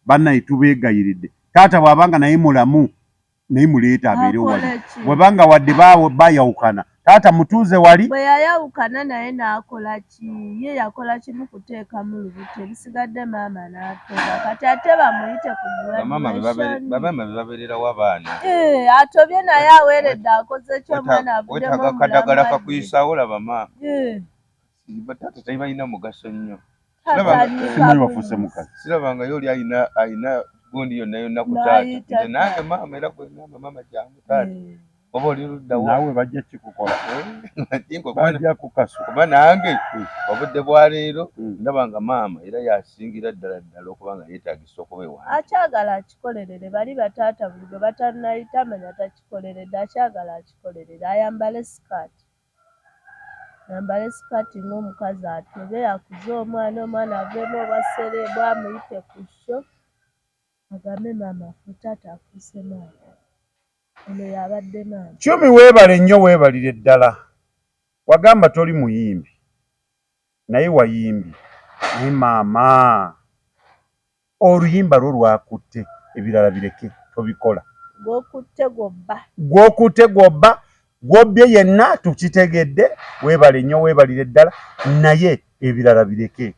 bannaye tubeegayiridde taata bw'abanga naye mulamu naye muleeta abeere wali bwebanga wadde bayawukana taata mutuuze wali. Bwe yayawukana naye n'akola ki? Ye yakola kimu kuteekamu lubuto ebisigadde maama n'atoba kati ate bamuyite ku bamaama be babeererawo abaana. Atobye naye aweeredde akoze ki omwana avuddemu omulamu kadagala kakuyisaawo laba maama. Taata tebalina mugaso nnyo. Sirabangayo oli ayina gundi yonna ku taata nze nange maama era gwenamba maama kyangu taata oba oli luddawo naawe bajja kikukola kuba nange obudde bwa leero ndaba nga maama era yasingira ddala okuba nga yeetagisa okuba ewange. Akyagala akikolerere bali bataata buli gwe batanayita manya takikoleredde akyagala akikolerere ayambale sikaati ng'omukazi atobe yakuze omwana aveemu obwasere bwamuyite ku sho agambe maama afu taata afuuse maama ono yabadde maama. Kyumi weebale nnyo weebalire ddala wagamba toli muyimbi naye wayimbi naye maama oluyimba lwo lwakutte ebirala bireke tobikola. Gwokutte gwobba gwobbye yenna tukitegedde weebale nnyo weebalire ddala naye ebirala bireke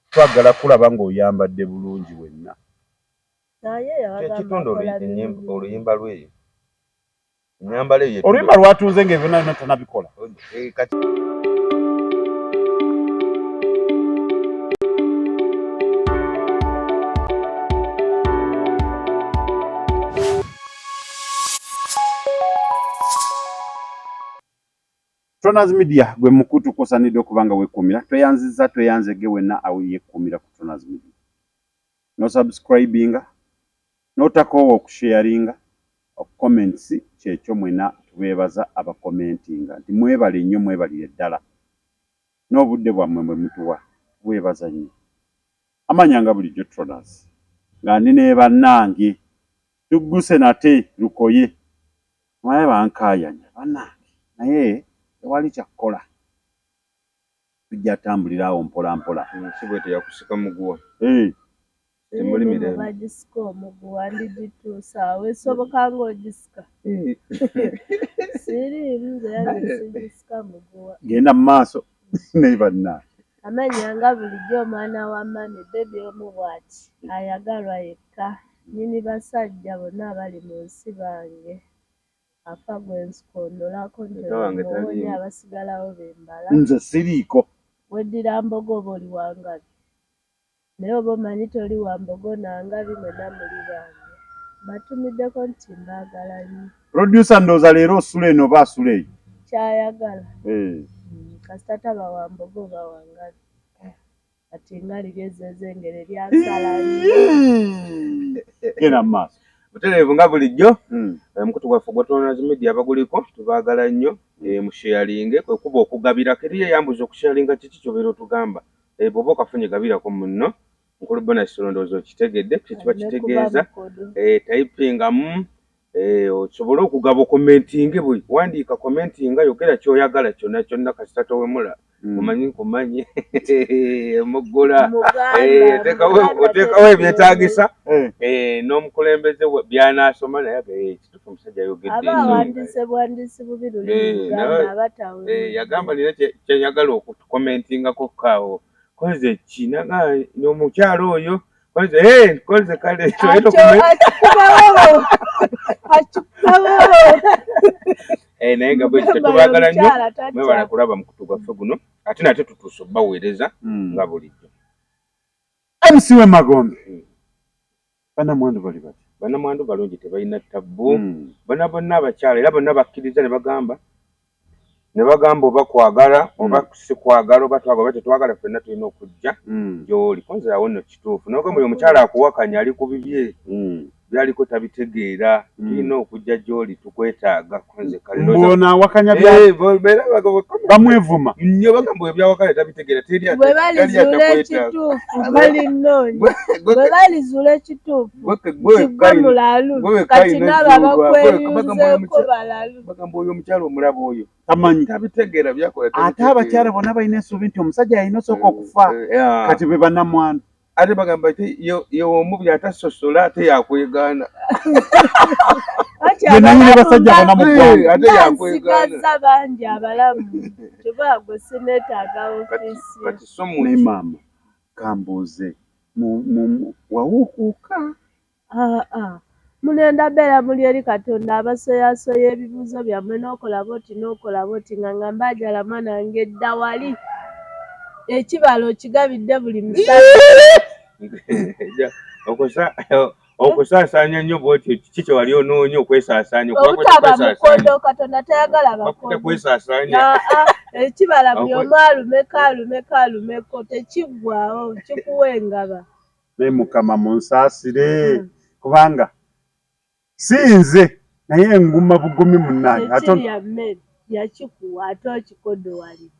twagala kulaba ng'oyambadde bulungi wenna. Ekitundu oluyimba lweyo ennyambala eyo oluyimba lwatuuze ng'ebyo byonna tonabikola. Tronaz Media gwe mukutu kosanidde okubanga weekuumira tweyanziza tweyanzege wenna aweyekuumira ku Tronaz Media. No subscribinga notakoowa okusharinga comments kyekyo mwena tubeebaza abakomentinga nti mwebale nnyo mwebalire ddala n'obudde bwammwe bwe mutuwa bwebaza nnyo. Amanyanga bulijjo Tronaz nga ndi ne bannange tugguse nate lukoye naye bankaayanya bannange naye tewali kyakkola tujja tambulira awo mpola mpola. Si bwe teyakusika muguwa. Temuli mirembe. Bagisika omuguwa ndigituusa awo esoboka ng'ogisika. Siri nze yange sigisika muguwa. Genda mu maaso naye bannange. Amanyanga bulijjo omwana wa mami bebi omu bw'ati ayagalwa yekka nnyini basajja bonna abali mu nsi bange afa gwensukondolako ntemuwonye abasigalawo bembala. Nze siriiko. Weddira mbogo oba oli wangabi naye oba omanyi toli wa mbogo nangabi mwena muli bange batumiddeko nti mbaagala nnyo. Producer ndowooza leero osula eno oba asula eyo. Kyayagala. Kasita taba wa mbogo oba wangabi kati nga ligezeza engeri lyasala nnyo. Genda mu maaso. Butereevu nga bulijjo mukutu gwaffe gwa Tronaz Media baguliko tubaagala nnyo musharinge kwe kuba okugabira keriye yambuza okusharinga kiki kyobeera otugamba bw'oba okafunye gabirako munno nkulu bonus ndowooza okitegedde kiba kitegeeza typingamu osobole okugaba okomentinge bwe wandiika komentinga yogera kyoyagala kyonna kyonna kasita towemula kumanye muggula oteekawo ebyetaagisa n'omukulembeze byanaasoma naye kitufu omusajja ayogedde bwandisi bubi luli Uganda abatawe yagamba nina kyeyagala okutukomentingako kaawo koze ki n'omukyalo oyo koze kale naye nga bwe tubaagala nnyo mwebala kulaba mukutu gwaffe guno ate nate tutuusa obbaweereza nga bulijjo. MC we Magombe bannamwandu bali bati bannamwandu balungi tebalina ttabbu bonna bonna abakyala era bonna bakkiriza ne bagamba oba kwagala oba sikwagala oba twagala oba tetwagala ffenna tulina okujja gy'oli konzerawo nno kituufu n'ogamba oyo omukyala akuwakanya ali ku bibye byaliko tabitegeera tulina okujja gy'oli tukwetaaga konze mbona awakanya bamwevuma nnyo bagamba ebyawakala tabitegeera bwe balizuula ekituufu balinoonya bwe balizuula ekituufu kigwe mulalu kati nabo abakweryuzeeko balalu bagamba oyo omukyala omulaba oyo tamanyi tabitegeera byakola ate abakyala bonna balina essuubi nti omusajja alina osooka okufa kati be bannamwandu ate bagamba nti yo omubi atasosola ate yakwegaana. Yenanyini basajja bana mu ggwanga. Ate yakwegaana. Nsigaza bangi abalamu. Kyova gwe sineetaaga ofiisi. Kati so Ne maama kambuuze wawukuuka. Mulenda beera muli eri Katonda abasoyasoya ebibuuzo byammwe n'okola boti nga ngamba ajala mwana wange edda wali. Ekibalo okigabidde buli musajja. Okusaasaanya nnyo bw'otyo kiki kye wali onoonya okwesaasaanya obutaba mukondo Katonda tayagala bakondo kwesaasaanya. Ekibala buli omu alumeko tekiggwaawo kikuwa engaba. Ne Mukama munsaasire kubanga sinze naye nguma bugumi munnange. Ekirya mmere yakikuwa ate okikodo wali.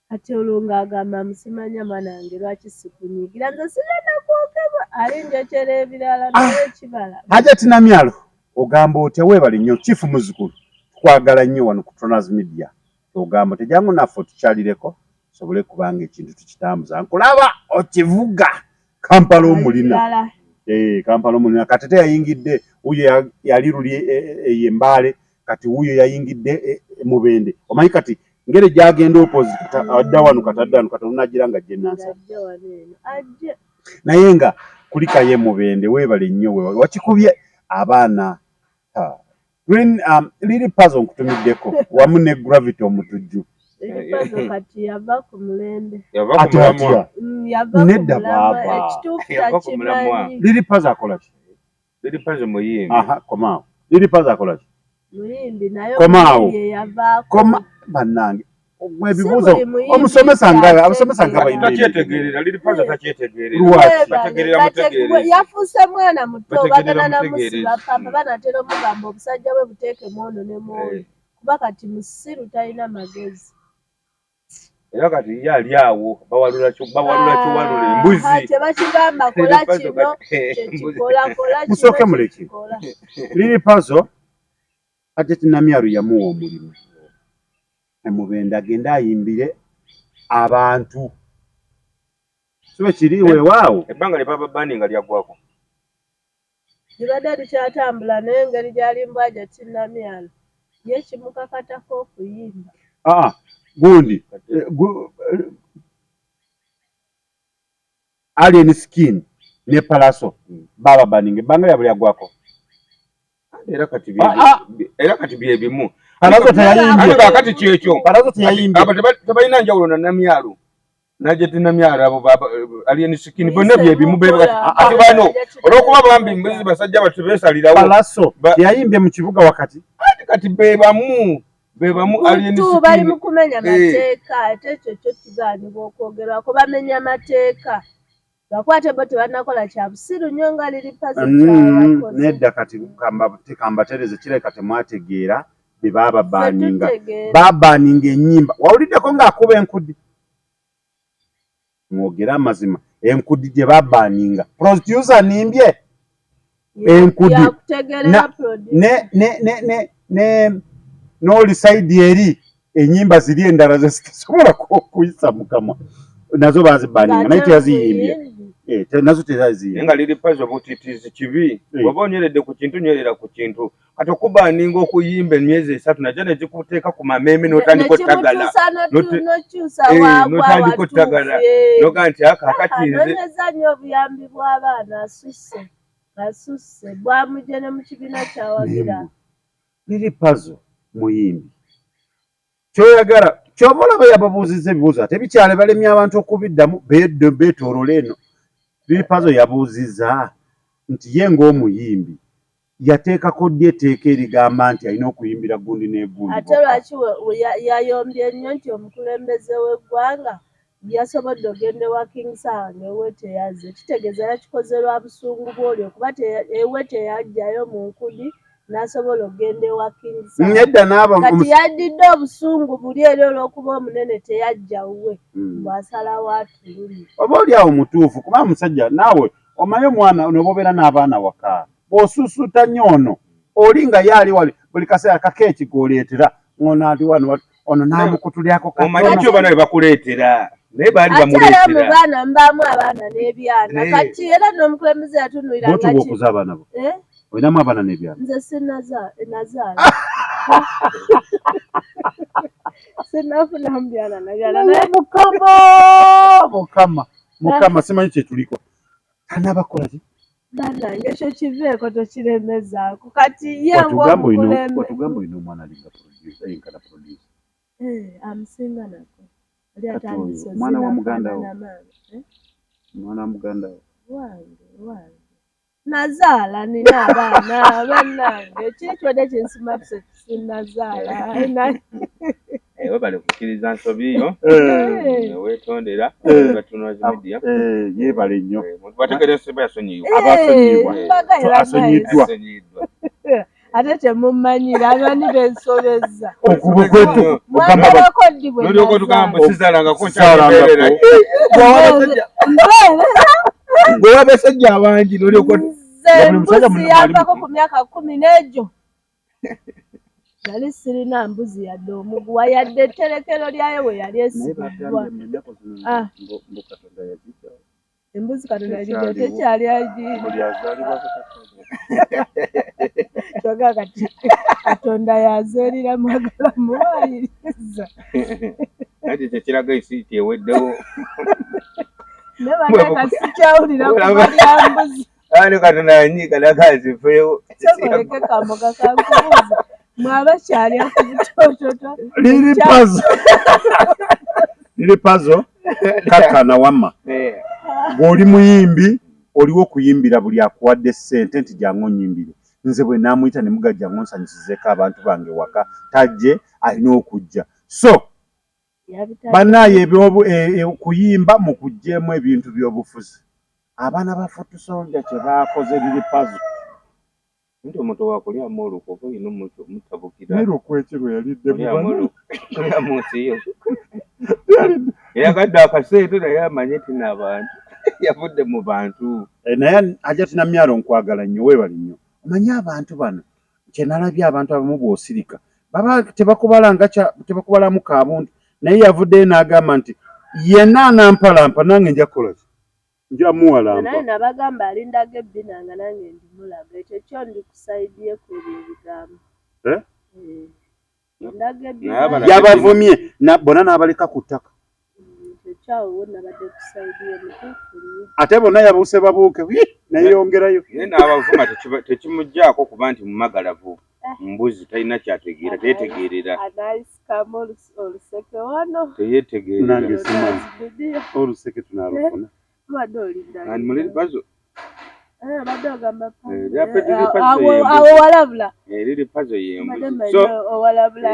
Kati olwo ng'agamba musimanya mwana wange lwaki sikunyiigira nze sigenda kwokebwa alinjekera ebirala naye ekibala. Hajati Namyalo ogamba otya weebale nnyo Chief Muzzukulu tukwagala nnyo wano ku Tronaz Media. Ogamba tejangu naffe tukyalireko sobole kubanga ekintu tukitambuza nkulaba okivuga Kampala omulina. Kampala omulina kati teyayingidde uyo yali luli eyembaale kati uyo yayingidde Mubende. Omanyi kati ngere gyagenda opposite adda wano katalunagira nga jennansa. Naye nga kulika ye Mubende weebale nnyo wakikubye abaana. Liri puzzle nkutumiddeko wamu ne Gravity omutujju. Liri puzzle kati yava ku mulembe. Yava ku mulamwa. Nedda baaba. Ekituufu takimanyi. Liri puzzle akola ki? Liri puzzle muyimbi. Komaawo. Liri puzzle akola ki? Muyimbi naye komaawo. Yavaako. Bannange. Mwebibuuzo omusomesa nga bayina takyetegeerera Liri puzzle takyetegeerera. Tategeerera mutegeereza. Yafuuse mwana muto bagana namusiba papa banatera omugamba obusajja bwe buteeke mwono ne mwoyo kuba kati musiru talina magezi. Era kati ye ali awo bawalula kiwalula embuzi. Tebakigamba kola kino tekikola kola kino. Musooke muleki. Liri puzzle Hajati Namyalo yamuwa omulimu. Mubende agenda ayimbire abantu. Sibe kiri weewaawo. Ebbanga lye baba bandi nga lyagwako. Libadde likyatambula naye engeri gy'alimba Hajati Namyalo ye kimukakatako okuyimba. Gundi Alien Skin ne Palaso baba baninge ebbanga lyabwe lyagwako. Era kati bye bimu. Palaso teyayimbye. Kati kyekyo. Palaso teyayimbye. Abo tebalina njawulo na Namyalo. Hajati Namyalo abo baba Alien Skin bonna bye bimu ate bano olw'okuba bambi mbuzi basajja batu beesalirawo. Palaso teyayimbye mu kibuga wakati. Kati be bamu Alien Skin. Bali mu kumenya mateeka ate ekyo kyo kigaanibwa okwogerwako bamenya amateeka. Bakwate bo tebanakola kya busiru nnyo nga Liri puzzle kyabakoze. Nedda kati kambatereze kireka temwategeera be baba baninga. Babaninga ennyimba. Wawuliddeko ng'akuba enkudi. Mwogera amazima. Enkudi gye babaninga. Producer nimbye. Enkudi. N'oli side eri ennyimba ziri endala zitasobola kuyisa mukamwa. Nazo bazibaninga naye teyaziyimbye. Nazo teyaziyimbye. Nga Liri puzzle butitizi kibi. Bw'oba onyeredde ku kintu nyerera ku kintu. Kati okubaninga okuyimba emyezi 3 najja ne gikuteeka ku mameeme n'otandika ottagala. N'otandika ottagala. Noga nti akati nze. Anonyeza nnyo obuyambi bw'abaana asusse bwamujje ne mu kibiina kyawagira. Liri puzzle muyimbi. Kyoyagala ky'oba olaba yababuuzizza ebibuuzo ate bikyale balemye abantu okubiddamu beetoolola eno. Liri puzzle yabuuzizza nti ye ng'omuyimbi yateekako ddi etteeka erigamba nti alina okuyimbira gundi n'egundi. Ate lwaki yayombye nnyo nti omukulembeze w'eggwanga yasobodde ogenda ewa King Saawa ng'ewe teyazze. Kitegeeza yakikoze lwa busungu bw'olyo kuba ewe teyajjayo mu nkudi n'asobola ogenda ewa King Saawa. Nedda n'aba kati yaddidde obusungu buli eri olw'okuba omunene teyajja wuwe bw'asalawo atulumi. Oba oli awo mutuufu kuba musajja naawe omanyi omwana n'obobeera n'abaana waka bw'osusuuta nnyo ono oli nga yaali wali buli kaseera kakeeki k'oleetera ng'ono ati wano ono n'amukutulyako omanyi kyo bano bye bakuleetera naye baali ate era mu bamuleetera baana mbaamu abaana n'ebyana kati era n'omukulembeze yatunulira bwoti bw'okuza abaana bo olinamu abaana n'ebyana nze sinazaala sinafuna mubyana nabyana naye mukama simanyi kyetuliko anabakola ki bannange ekyo kiveeko tokiremezaako kati ye watugamba ng'omukulembeze olina omwana alinga producer yenkana producer amusinga nako ali Kati oyo, atandise mwana wa muganda wo. maama mwana wa muganda we wange nazaala nina abaana bannange kiri kyonna kyensimatuse sinazaala ewe bali kukkiriza nsobi yo weetondera batunazi media yeebale nnyo bategeresebwa yasonyiwa abasonyiibwa asonyiddwa ate temumanyira abaani bensobezza okuba kwetu mwagalako ddi bwe nolyoka otugamba sizaalangako Sizaalangako. gwe wabasajja abangi nolyoka nze mbuzi yavako ku myaka 10 n'egyo yali sirina mbuzi yadde omuguwa yadde etterekero lyayo we yali esibiddwa embuzi katonda yagidde tekyali kyoga kati katonda yazeerira mwagala mubayiriza ati tekiraga isiiti eweddewo ne banaka sikyawulira kuba lya mbuzi ani katonda yanyiika nakazifeewo kyokoleke kamoga kankubuuza mwabakyalya ku butoototo liri pazo kakana wamma ng'oli muyimbi oliwo okuyimbira buli akuwadde ssente nti jangu onyimbire nze bwe naamuyita ne muga jangu nsanyusizeeko abantu bange waka tajje alina okujja so bannaaye kuyimba mukugjeemu ebintu by'obufuzi abaana ba fotosolja kye baakoze liri pazo nti omuntu wakulyamu olukoba olina omutabukira naye okwekirwe yaliddemumunsiyo yagadde akaseeto naye amanye tina abantu yavudde mu bantu naye ajja tina myalo nkwagala nnyo weebali nnyo omanye abantu bano kyenalabye abantu abamu bw'osirika baba tebakubalamu kabuntu naye yavuddeyo n'agamba nti yenna anampalampa nange nja kukola ki nja muwalampa naye nabagamba alindaga ebbinanga nange ndimulaga ekyo kyo ndikusaidiye ku ebyo ebigambo ndaga ebbinanga yabavumye bonna n'abaleka ku ttaka ekyawo nabadde kusaidiye mutuufu ate bonna yabuuse babuuke naye yongerayo naye n'abavuma tekimugjaako kuba nti mumagalavu mbuzi talina kyategeera teyetegeerera anaisikamu oluseke wano teyetegeerera nange simanyi oluseke tunalufuna obadde olinda muliri pazo abadde ogamba awo walabula eriri pazo yembuzi owalabula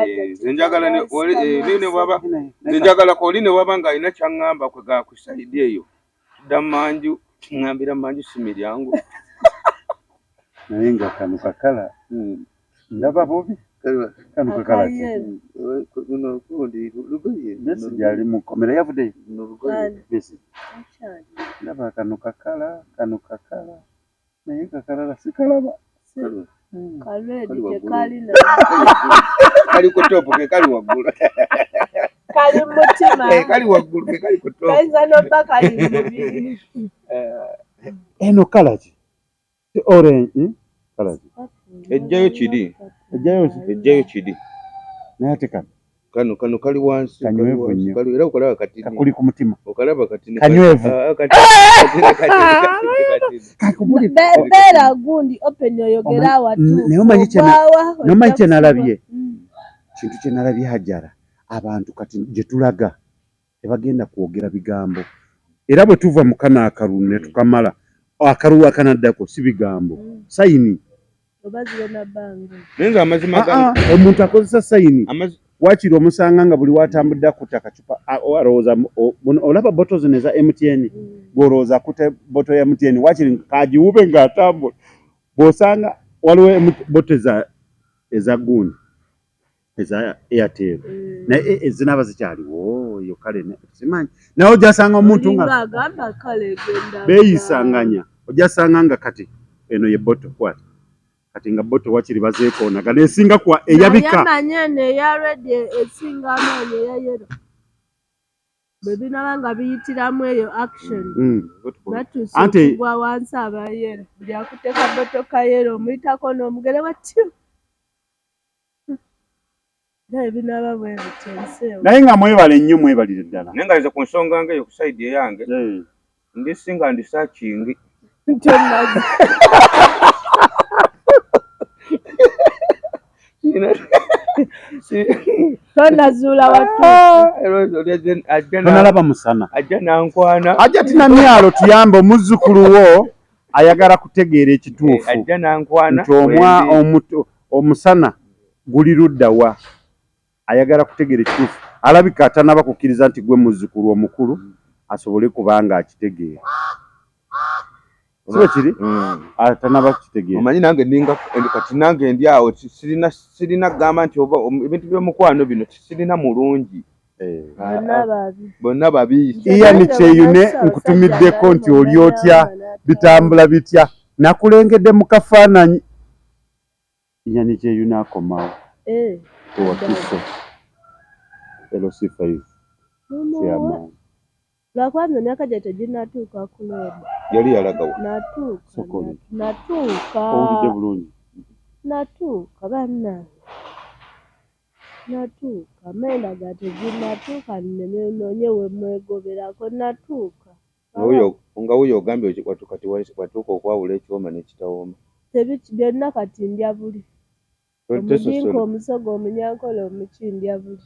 nzenjagala koli ne waba nga alina kyaŋŋamba kwegakusaidi eyo dda manju ŋŋambira manju si miryangu naye nga kano kakala ndaba bubi kano kakala besi gyali mu komera yavuddeyo besi ndaba kano kakala naye kakalala sikalaba kalwedi tekalina kali ku topu ke kali waggulu kali mutima kali waggulu ke kali ku topu kayinza n'obba kali mubiri eno kala ki orange kala ki ejjayo kiri ejjayo kiri naye ate kano kano kali wansi kanywevu nnyo era okalaba katini kakuli ku mutima okalaba katini kanywevu beera gundi open oyogera watu naye omanyi kyenalabye kintu kyenalabye Hajjara abantu kati gye tulaga tebagenda kwogera bigambo era bwe tuva mu kano akalu ne tukamala akalu akanaddako si bigambo sayini naye nga amazima omuntu akozesa sayini wakiri omusanga nga buli watambudde akuta kacupa alowooza olaba boto zino eza MTN bw'olowooza akute boto ya MTN wakiri kagiwube ng'atambula bw'osanga waliwo boto eza gundi eza Airtel naye ezinaaba zikyaliwo yo kale simanyi naye ojasanga omuntu nga beeyisanganya ojasanga nga kati eno ye boto kwati kati nga boto wakiri bazeekoonaga nesinga kwa eyabika yamanyene ya red esinga amaanyi eya yero bwe binaba nga biyitiramu eyo action batuuse Anti- okugwa wansi abayero buli akuteeka botoka yero omuyitako n'omugere watyo naye binaba bwe bityo ensi eyo. naye nga mwebale nnyo mwebalire ddala. naye nga nze ku nsonga ngeyo ku saidi eyange ndi singa ndi searching Tonazi. Tonazuula watu. Tonalaba musana. Ajja nankwana. Ajja tina myalo tuyambe omuzzukulu wo ayagala kutegeera ekituufu. Ajja nankwana. Nti omusana guli ludda wa ayagala kutegeera ekituufu. Alabika atanaba kukkiriza nti gwe muzzukulu omukulu asobole kubanga akitegeera. Sibe kiri? Atanaba kukitegeera. Omanyi nange ninga kati nange ndi awo sirina gamba nti oba ebintu by'omukwano bino sirina mulungi. Bonna babi. Iya ni kyeyune nkutumiddeko nti oli otya bitambula bitya nakulengedde mu kafaananyi. Iya ni kyeyune akomawo. Wakiso. LC5. Chairman. Lwakwanza myaka gyete ginatuuka kuloba. Yali yalagawo. Natuuka. Owulidde bulungi. Natuuka banna. Natuuka menda gate ginatuuka nnoonye we mwegoberako natuuka. Nga wuyo ogambye kati watuuka okwawula ekiwooma n'ekitawooma. Tebiki byonna kati ndya buli. Omudinka omusogo omunyankole omukindya buli.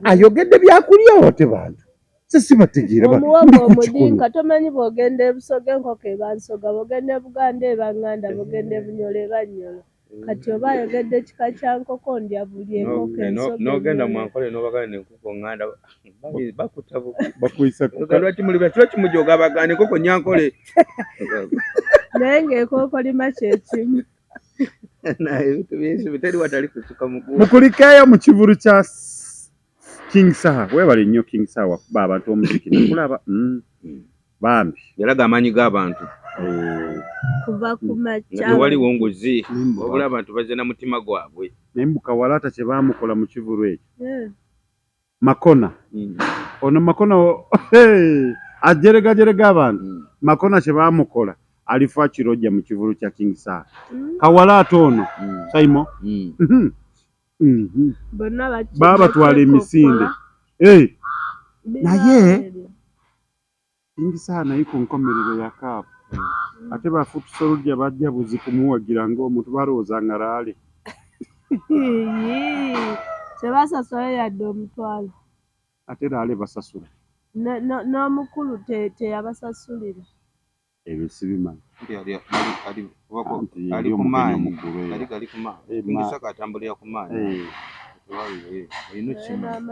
Ayogedde byakulya ote bantu. Sisibategeera omuwogo omudinka tomanyi bw'ogenda ebusoga enkoko eba nsoga bw'ogenda ebuganda eba nganda bw'ogenda ebunyolo eba nnyolo. Kati oba ayogedde ekika kya nkoko ndya buli enkoko ensoga. N'ogenda mu Ankole n'obagana n'enkoko nganda bakutabuka. Bakuyisa lwaki muli lwaki mujoga abaganda enkoko nyankole. Naye ng'ekookolima kye kimu. Bitari watali kusuka muguu. Mukulikeeyo mu kivulu kya King Saha. Weebale nnyo King Saha wakuba abantu omuziki nakulaba bambi. Yalaga amaanyi g'abantu. Kuva ku makya. Nga waliwo nguzi. Wabula abantu bazze na mutima gwabwe. Nembuka walata kye baamukola mu kivulu ekyo. Makona. Ono Makona ajeregajerega abantu. Makona kye baamukola. Alifa kirojja mu kivulu kya King Saha. Kawalata ono. Saimo. Baba twale emisinde. Naye King Saha naye ku nkomerero ya Kaapu. Ate bafutusolujja bajja buzi kumuwagira ng'omuntu balowooza nga laale. Tebasasula yadde omutwalo. Ate laale basasula. N'omukulu teyabasasulira. Ebyo sibimanyi. Ali ku maanyi. King Saha atambulira ku maanyi.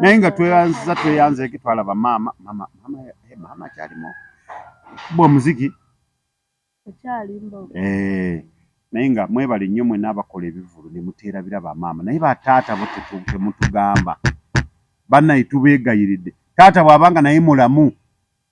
Naye nga tweyanze twalaba maama kyalimo bwa muziki. Naye nga mwebale nnyo mwenna abakola ebivulu ne muteera biraba maama. Naye bataata bo temutugamba. Bannaye tubeegayiridde. Taata bw'abanga naye mulamu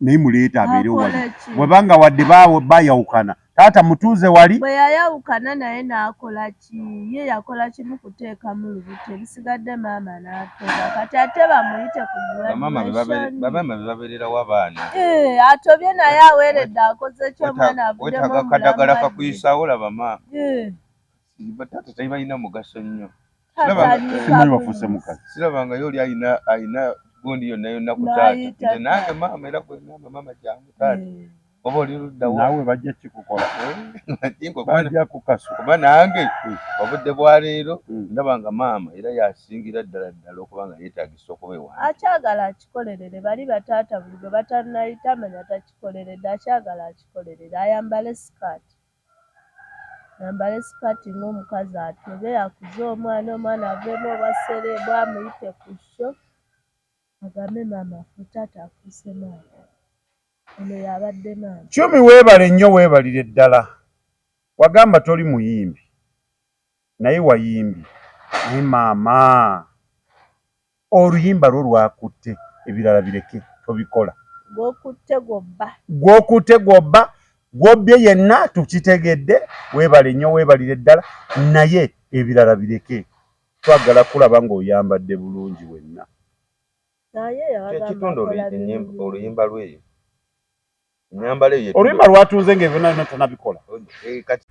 naye muleeta abeere wali. Bw'abanga wadde bayawukana. Taata mutuuze wali. Bwe yayawukana naye n'akola ki? Ye yakola kimu kuteeka mu lubuto ebisigadde maama n'atoba. Kati ate bamuyite ku graduation. Bamaama bebabeererawo abaana. Atobye naye aweeredde akoze ky'omwana avuddemu omulamu. Kadagala kakuyisaawo laba maama. Taata tebalina mugaso nnyo. Simanyi bafuuse mukazi. Sirabangayo oli ayina gundi yonna ku taata. Nange maama era kwegamba maama kyangu taata. Oba oli ludda wa. Naawe bajja kikukola. Bajja kukasu. Kuba nange obudde bwa leero ndabanga maama era yasingira ddala okuba nga yeetaagisa okuba ewange. Akyagala akikolerere bali bataata buli gwe batanayita manya takikoleredde akyagala akikolerere ayambale sikaati. Yambale sikaati ng'omukazi atobe yakuze omwana aveemu obwasere bwamuyite ku sho agambe maama afu taata afuuse maama. Ono yabadde maama. Kyumi weebale nnyo weebalire ddala. Wagamba toli muyimbi. Naye wayimbi. Naye maama. Oluyimba lwo lwakutte ebirala bireke tobikola. Gwokutte gwobba. Gwobbye yenna tukitegedde. Weebale nnyo weebalire ddala. Naye ebirala bireke. Twagala kulaba ng'oyambadde bulungi wenna. naye Kitundu oluyimba lwe nyambala eyo oluyimba lwatuuze ng'ebyo nalina tonabikola.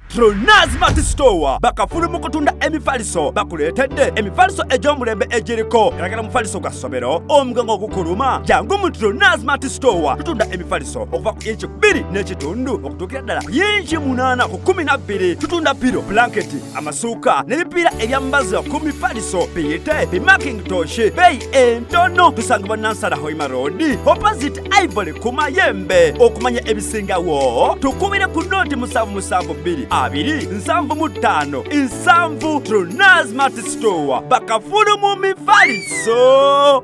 Tronaz Mart Store bakafulu mu kutunda emifaliso bakuleetedde emifaliso egy'omulembe egiriko eragala mufaliso gwa ssomero omugongo ogukuluma jangu mu Tronaz Mart Store tutunda emifaliso okuva ku inchi 2 n'ekitundu okutuukira ddala ku inchi 8 ku 12 tutunda piro blanketi amasuuka n'ebipiira ebyambaza ku mifaliso biyite bimakintosh beeyi entono tusangibwa Nansana Hoima Road opposite Ivory ku Mayembe. Okumanya ebisingawo tukubire ku noti 772 275 7 Tronaz Mart Store bakafulu mu mifaliso.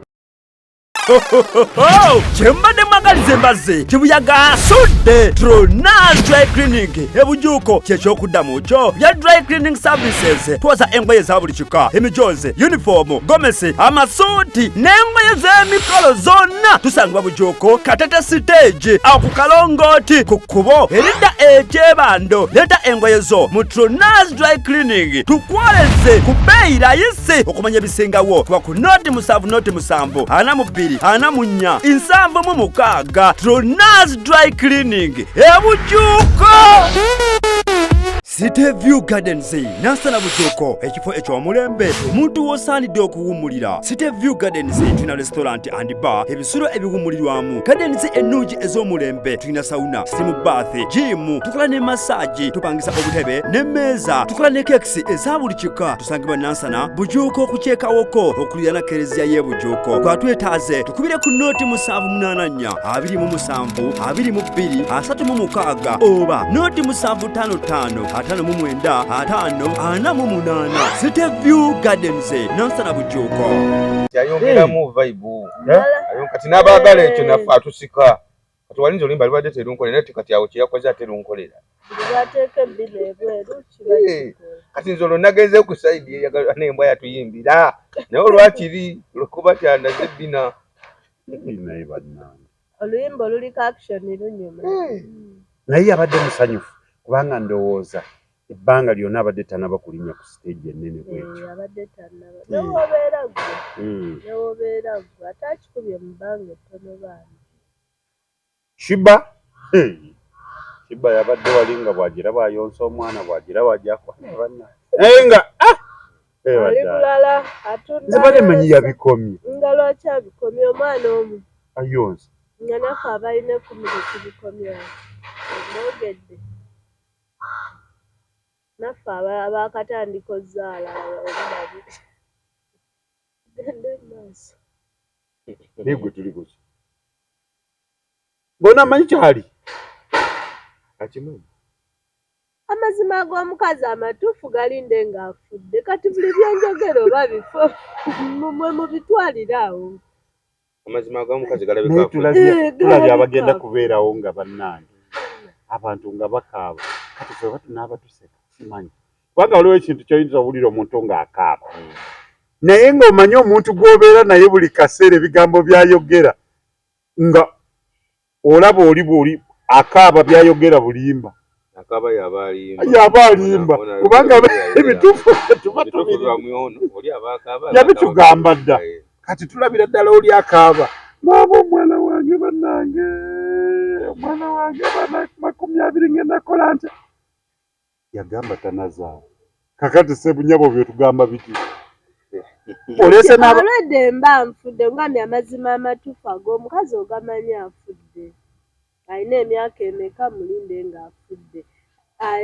Chembade magalize mbaze chibuyaga asudde Tronaz Dry Cleaning ebujuko kyekyokudamu kyo ya dry cleaning services twaza engoye za buli kika emijoze uniform gomesi amasuuti n'engoye z'emikolo zonna tusangibwa bujuko Katete stage awo ku Kalongoti ku kkubo erida ekyebando leta engoye zo mu Tronaz Dry Cleaning tukwoleze ku bbeeyi layisi okumanya ebisingawo kuba ku noti 7 ana mu 2 ana munya 7 Tronaz Dry Cleaning ebujuko. City View Gardens Nansana bujuko ekifo ekyomulembe omuntu wosaanidde okuwummulira. City View Gardens tulina restaurant and bar ebisulo ebiwummulirwamu. Gardens ennungi ez'omulembe tulina sauna steam bath gym tukola ne massage tupangisa obutebe n'emmeeza tukola ne kekisi eza buli kika tusangibwa Nansana bujuko okukyekawoko okulira na kereziya y'e bujuko kwatwetaaze tukubire ku noti 784 27 22 36 oba noti 755 5 City View Gardens Nansana bujuko yayongeramu vibe kati n'abaagala ekyo naffe atusika kati walinza olimba libadde terunkolera naye kati awo kyeyakoze ate lunkolera kati nze olwo nagenze ku saidi eyagala n'embwa yatuyimbira naye olwakiri lwekuba tyanaze bina naye bannange oluyimba oluliko action lunyuma naye abadde musanyufu kubanga ndowooza ebbanga lyonna abadde tanaba kulinnya ku stage ennene bwetyo. Abadde tanaba newobeera gwe ate akikubye mu bbanga ettono baana. Shiba yabadde wali nga bw'agiraba ayonsa omwana bw'agiraba ajakwana banna naye nga ali bulala atunda zibadde manyi yabikomye nga lwaki abikomye omwana omu ayonsa nga naffe abalina kumuleki bikomye omwogedde naffe abakatandika ozaala obunabi gende maaso naye gwe tuli kuki bona amanyi kyali akimanyi amazima ag'omukazi amatuufu galinde ng'afudde kati buli byenjogera oba bifo mwe mubitwalire awo amazima ag'omukazi galabika tulabye abagenda kubeerawo nga bannange abantu nga bakaaba kati ffe batunaaba tuseka simanyi kubanga waliwo ekintu kyoyinza owulira omuntu ng'akaaba naye ng'omanyi omuntu gw'obeera naye buli kaseera ebigambo byayogera nga olaba oli akaaba byayogera bulimba akaba yaba alimba kubanga ebituufu yabitugamba dda kati tulabira ddala oli akaaba naaba omwana wange bannange omwana wange bana 20 ngenda kola ntya yagamba tanazaawo kakati sebunyabo byetugamba biti olese alwedde mba nfudde ngambye amazima amatuufu ag'omukazi ogamanyi afudde alina emyaka emeka mulinde ng'afudde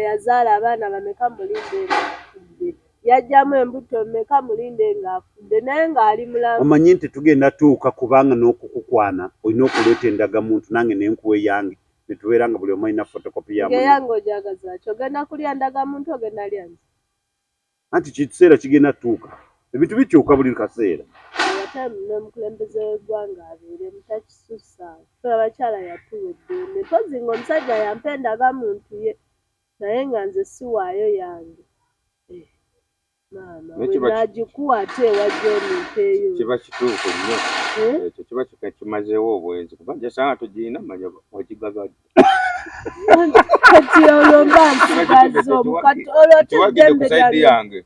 yazaala abaana bameka mulinde ng'afudde yajjamu embuto mmeka mulinde ng'afudde naye ng'ali mulamu omanyi nti tugenda tuuka kubanga n'okukukwana olina okuleeta endagamuntu nange nenkuwa eyange netubeera nga buli omu alina fotokopi yamu eyange ojagaza ki ogenda kulya ndagamuntu ogenda lyange anti kiseera kigenda tuuka ebintu bikyuka buli kaseera ate n'omukulembeze w'eggwanga abeere mutakisusa fe abakyala yatuwedde mpozi ng'omusajja yampa endagamuntu ye naye nga nze siwaayo yange maama wenagikuwa ate ewajja omimpeeyo kiba kituufu nnyo ekyo kiba kimazeewo obwenzi kuba nje saanga tugirina manya wagigagadde kati olomba nsigazo mukati olwatudde kusaidi yange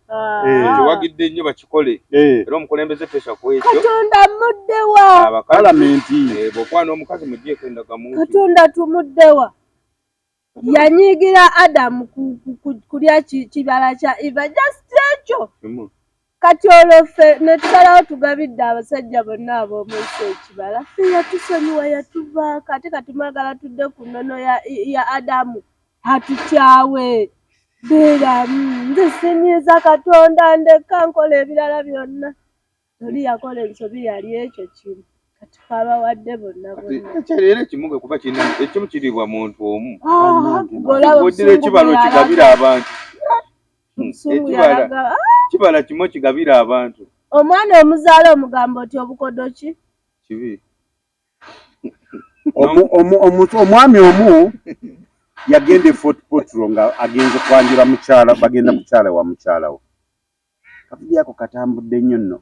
kiwagidde nnyo bakikole era omukulembeze pesa ku ekyo Katonda muddewa abapalamenti bw'okwana omukazi mugyeko endagamuntu Katonda tumuddewa yanyigira Adamu kulya kibala kya Eva just ekyo kati olwo ffe ne tusalawo tugabidde abasajja bonna ab'omu nsi ekibala ffe yatusonyiwa yatuvaako ate kati mwagala tudde ku nnono ya Adamu atukyawe beeramu nze sinyiiza Katonda ndeka nkola ebirala byonna oli yakola ensobi yali ekyo kimu kati kabawadde bonna ekyaleero ekimuge kuba kirina ekimu kiriibwa muntu omu oddira ekibala okigabira abantu kibala kimu kigabira abantu omwana omuzaala omugamba oti obukodo ki kibi omwami omu yagenda e Fort Portal nga agenze kwanjula mukyala bagenda kukyala wa mukyala we kafudi ako katambudde nnyo nno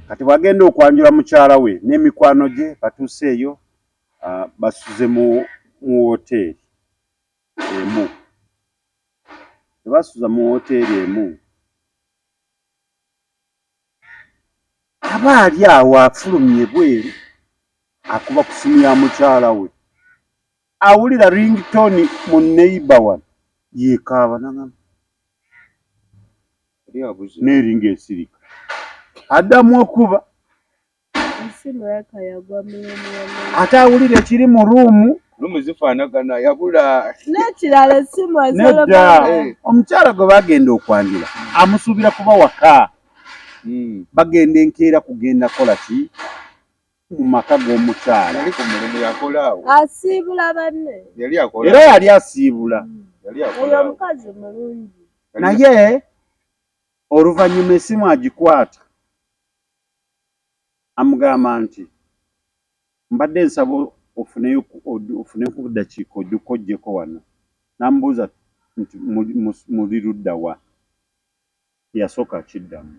kati bwagenda okwanjula mukyala we n'emikwano gye batuuse eyo basuze mu woteeri emu tebasuza mu woteeri emu aba ali awo afulumye bweru akuba ku simu ya mukyala we awulira ringtone mu neighbor wano yeekaaba nangamba n'eringa esirika addamu okuba ate awulira ekiri mu ruumu zifaanagana yabula n'ekirala essimu nedda omukyala gwe bagenda okwanjula amusuubira kuba waka bagenda enkeera kugenda kola ki mu maka g'omukyala yali ku mulimu yakolaawo asiibula banne era yali asiibula oyo omukazi mulungi naye oluvannyuma essimu agikwata amugamba nti mbadde nsaba ofuneku ddakiika ojjuka ojjeko wano n'amubuuza nti muli ludda wa yasooka akiddamu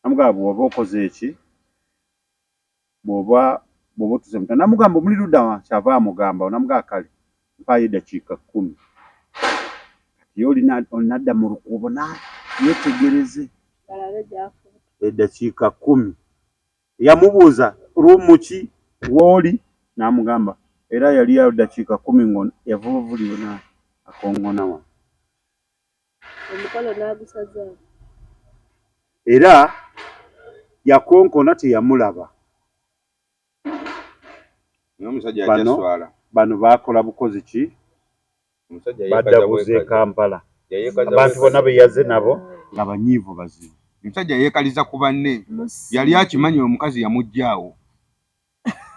amugamba bw'oba okoze eki bw'oba otuze muta namugamba muli ludda wa kyava amugamba namugamba kale mpaayo eddakiika 10 kati ye olinadda mu lukuubo yetegereze eddakiika 10 yamubuuza ruumu ki w'oli n'amugamba era yali yayo ddakiika 10 yavuvulira akongona wa omukolo n'agusaza era yakonkona teyamulaba bano baakola bukozi ki baddabuze Kampala abantu bonna be yaze nabo nga banyiivu bazibu omusajja yeekaliza ku banne yali akimanyi omukazi yamuggyaawo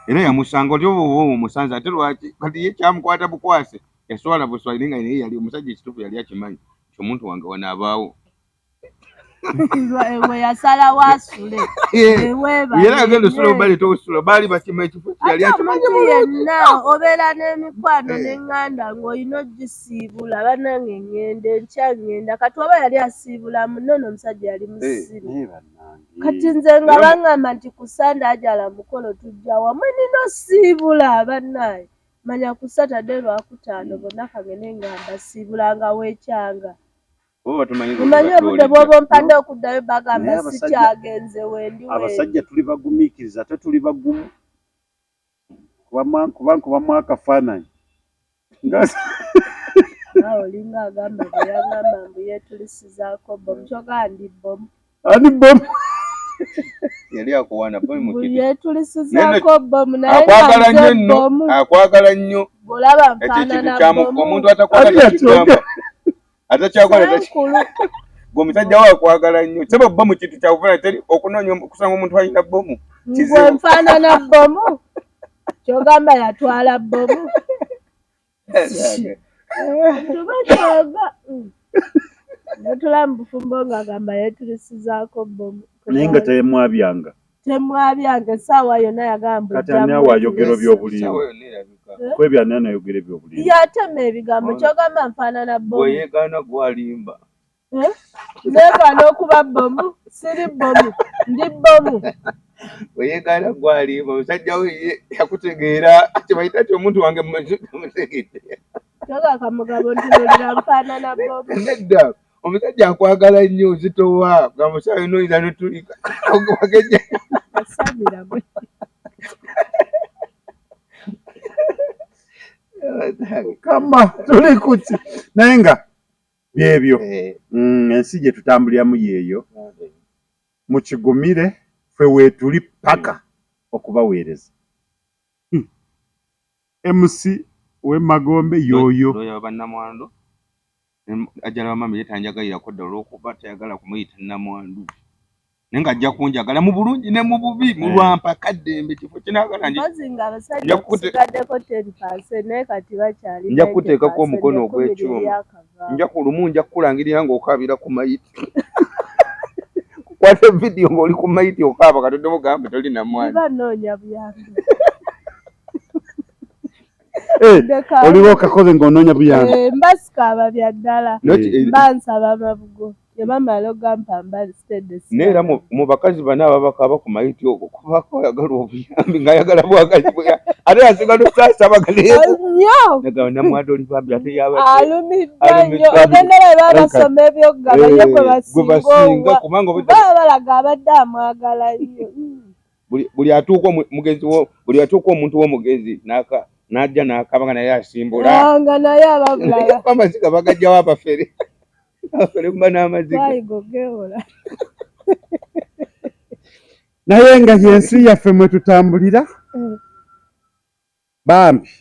era yamusanga oli oba omusanze ate lwaki kati ye kyamukwata bukwase yaswala buswali nga naye yali omusajja ekituufu yali akimanyi omuntu wange wanaabaawo ewe yasala wasule era agenda osula obaleeta osula baali bakima ekifo yali akimanyi yenna obeera n'emikwano n'eŋŋanda ng'olina ogisiibula bannange ŋŋenda enkya ŋŋenda kati oba yali asiibula munono omusajja yali musiru kati nze nga baŋŋamba nti ku sande ajala mukolo tujja wamwe nina osiibula bannaaye manya ku Saturday Lwakutaano bonna kagende ngamba siibulanga weekyanga omanyi obudde bw'oba ompadde okuddayo bagamba sikyagenze wendi abasajja tuli bagumiikiriza ate tuli bagumu kubamu akafaananyi naawe olinga agamba bwe yaŋŋamba mbu yeetulisizaako bomu kyogaa ndi bomu ani bomu yali akuwaana bomu buli yeetulisizaako bomu naye akwagala nnyo nno akwagala nnyo bw'olaba nfaanana bomu omuntu atakwagala tekigamba atakyakola ng'omusajja we akwagala nnyo seba bomu kintu kyabuvuna teri okunoonya okusanga omuntu alina bomu ngwe nfaanana bomu kyogamba yatwala bomu tuba kyoga natula mu bufumbo ng'agamba yeetulisizaako bomu naye nga temwabyanga temwabyanga essaawa yonna yagamba kati ani awo ayogera by'obuliwo kwebyanna nayogera by'obuliwo yatema ebigambo kyogamba nfaanana bomu weyeegaana gwalimba neegaana okuba bomu siri bomu ndi bomu weyegala gwali omusajja we yakutegeera kibayita ti omuntu wange mutegedde Kyoga kamugabo ntunulira nfaanana Bob. nedda omusajja akwagala nnyo ozitowa nga musaayi noyiza notulika wageje Asamira gwe. Kama tuli kuki naye nga byebyo ensi gye tutambuliramu yeeyo mukigumire ffe weetuli paka okubaweereza. MC w'Emagombe yooyo bannamwandu ajja n'abamami yetanjagalirako dda olw'okuba tayagala kumuyita nnamwandu naye ng'ajja kunjagala mu bulungi ne mu bubi mu lwampaka ddembe kifo kinaagala Mpozi ng'abasajja kusigaddeko 10% naye kati bakyali nja kuteekako omukono ogw'ekyuma nja ku lumu nja kukulangirira ng'okaabira ku mayiti kukwata vidiyo ng'oli ku mayiti okaaba katodde mugambe toli namwandu banoonya buyambi. oliwo okakoze ng'onoonya buyambi. Mbasikaaba bya ddala mbansaba amabugo yebamala ogampa mbalistedes neera mu bakazi bana ababakaaba ku mayiti okwo kubako oyagala obuyambi ng'ayagala bwagazi ate yasigala osaasa abagaleyo nagaba namwandu oli bambi ate alumiddwa nnyo ogendera babasoma ebyokugabanye kwe basinga kubanga baba balaga abadde amwagala nnyo. buli atuuka omuntu w'omugezi n'ajja n'akaba nga naye asimbula nga naye ababulala amaziga bagajjawo abafere abafere kuba n'amaziga bayigogeola naye nga yensi yaffe mwe tutambulira bambi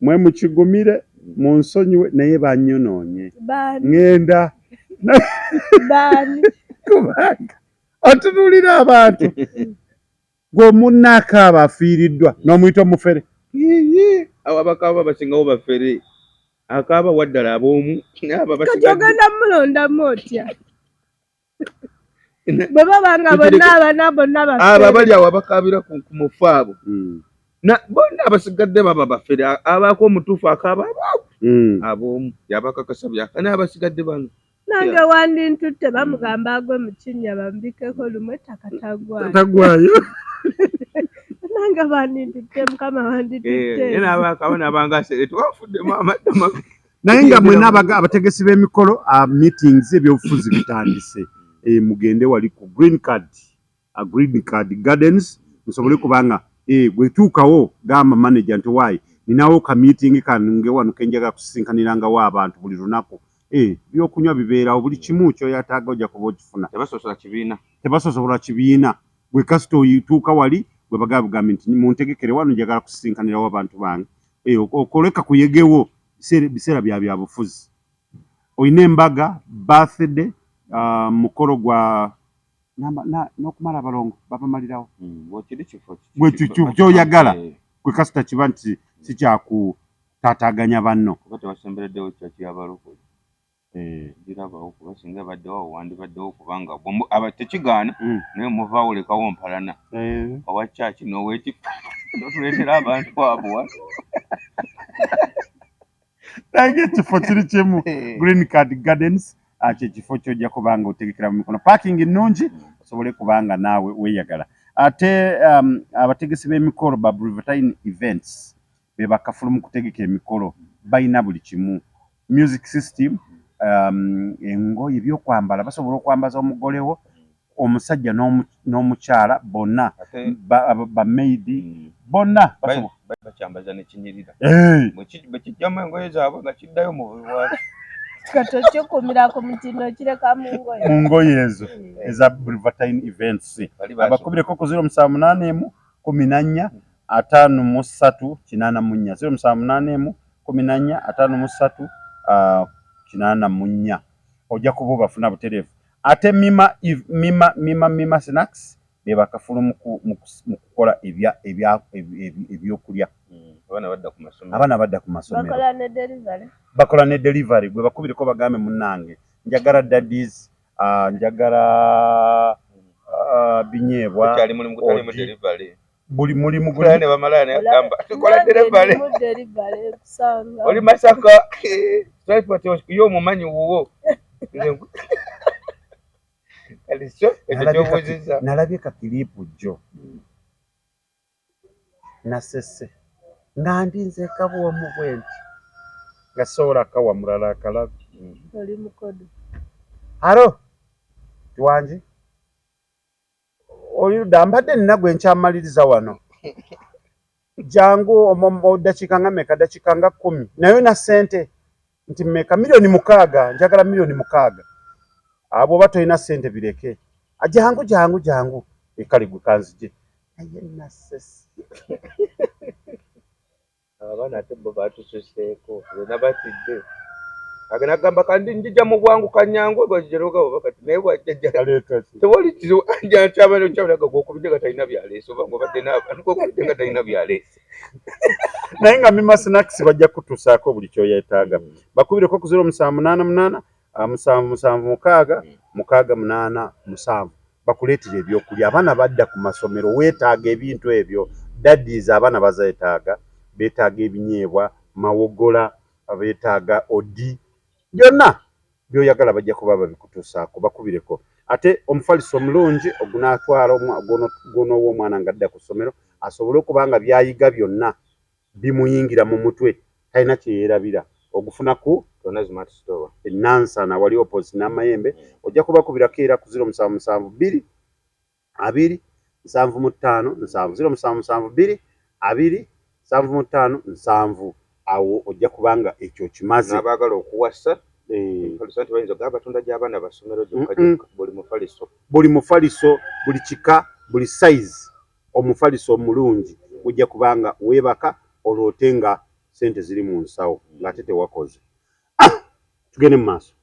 mwe mukigumire munsonyiwe naye bannyonoonye ŋŋenda kubanga otunulira abantu gw'omunnaakaaba afiiriddwa n'omuyita omufere abo abakaaba basingawo bafere akaaba waddala ab'omu kati ogenda mulondamu otya bwe babanga bonna abo abali awo abakaabira ku mufu abo bonna abasigadde baba bafere abaako omutuufu akaaba ab'omu yabakakasa byaka naye abasigadde bano nange wandintutte bamugamba agwe mu kinnya bambikeko lumwe takatagwayo nange bandintutte mukama wandintutte nabaakaba nabangasere twafuddemu amadda mabi naye nga mwena abategesi b'emikolo meetings ebyobufuzi bitandise mugende wali ku green card gardens musobole kubanga bwetuukawo gamba manager nti waayi ninawo ka meeting kange wano kenjaga kusisinkanirangawo abantu buli lunaku byokunywa bibeerawo buli kimu kyoyataaga ojja kuba okifuna tebasosola kibiina gwe kasita oyituuka wali gwe bagambye nti muntegekere wano njagala kusisinkanirawo abantu bange okoleka kuyegewo biseera bya bufuzi oyina embaga birthday mukolo gwa n'okumala abalongo babamalirawo gwe kyoyagala gwe kasita kiba nti sikyakutaataaganya banno girabawo kuba singa baddewo wandibaddewo kubanga tekigaana naye muvaawo olekawo mpalana owa kyaki n'oweekifo notuleetera abantu abo nange ekifo kiri kimu green card gardens kyekifo kyojja kubanga otegekera mu mikono parking nnungi osobole kubanga naawe weeyagala ate abategesi b'emikolo ba Rivertine events be bakafulu mu kutegeka emikolo balina buli kimu music system engoye ebyokwambala basobola okwambaza omugolewo omusajja n'omukyala bonna bamaidi bonna bakyambaza nekinyirira bwekijjamu engoye zaabwe nga kiddayo mu bulwaki kato kyokumira ku mutindo kireka mu ngoye ezo eza Rivertine events abakubireko ku 078 14 53 84 078 84 ojja kuba bafuna butereevu ate mima snacks be bakafulu mu kukola ebyokulya abaana badda ku masomero bakola ne delivery gwe bakubireko bagambe munnange njagala daddies njagala binyeebwa buli mulimu gulane bamalana yagamba tukola delivery oli Masaka yo mumanyi wuwo nalabye kakilipu jjo nasese nga ndinze kabwomu bwenti nga sobola kawa mulala akalabi. Oli mukodo. Halo Kiwanji oli dambadde nagwe nkyamaliriza wano jangu dakiika nga meka dakiika nga 10 nayo na sente nti meka milioni 6 njagala milioni 6 abo batoyina sente bireke jangu ekali gwe kanzije aye nasese abana ate bo batususeeko bena batidde agana gamba kandi njija mu bwangu kanyango bajeroga bakati naye bwajja tewali kizo anja cyabalo cyabalaga gokubije gatayina byaleso bango badde naba nuko kubije gatayina byaleso naye nga mima snacks bajja kutusaako buli kyoyetaaga bakubireko ku 0788 776 bakuleetera ebyokulya abaana badda ku masomero weetaaga ebintu ebyo daddies abaana bazeetaaga beetaaga ebinyeebwa mawogola beetaaga odi byonna byoyagala bajja kuba babikutusaako bakubireko ate omufaliso omulungi ogunaatwala gono w'omwana ng'adda ku ssomero asobole okubanga byayiga byonna bimuyingira mu mutwe talina kyeyeerabira ogufuna ku Tona Smart Store Nansana wali opposite n'amayembe ojja kubakubirako era ku 0772 2 75 0772 2 75 awo ojja kubanga ekyo kimaze abagala okuwasa faliso bayinza gaba tunda gy'abaana basomero gyokka buli mufaliso buli kika buli size omufaliso omulungi ojja kubanga weebaka olwotenga sente ziri mu nsawo ng'ate tewakoze tugende mu maaso